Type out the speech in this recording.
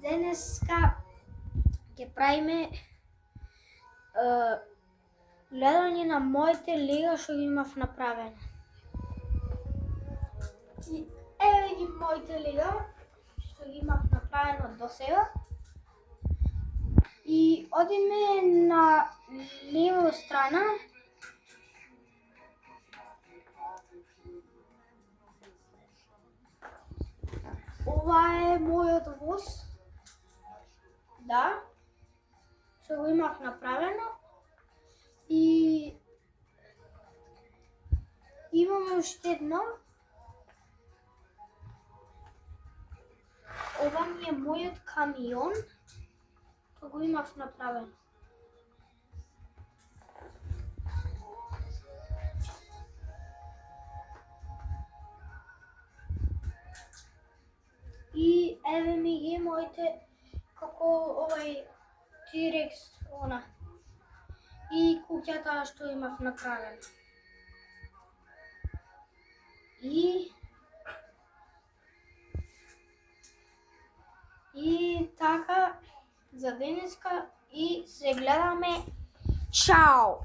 Денеска ќе правиме гледање на моите лига што ги имав направено. И еве ги моите лига што ги имав направено до сега. И одиме на лева страна. Ова е мојот воз. Да. Што го имав направено. И имаме уште едно. Ова ми е мојот камион. Што го имав направено. И еве ми ги моите како овај T-Rex она. И куќата што имав направено. И така за денеска и се гледаме. Чао!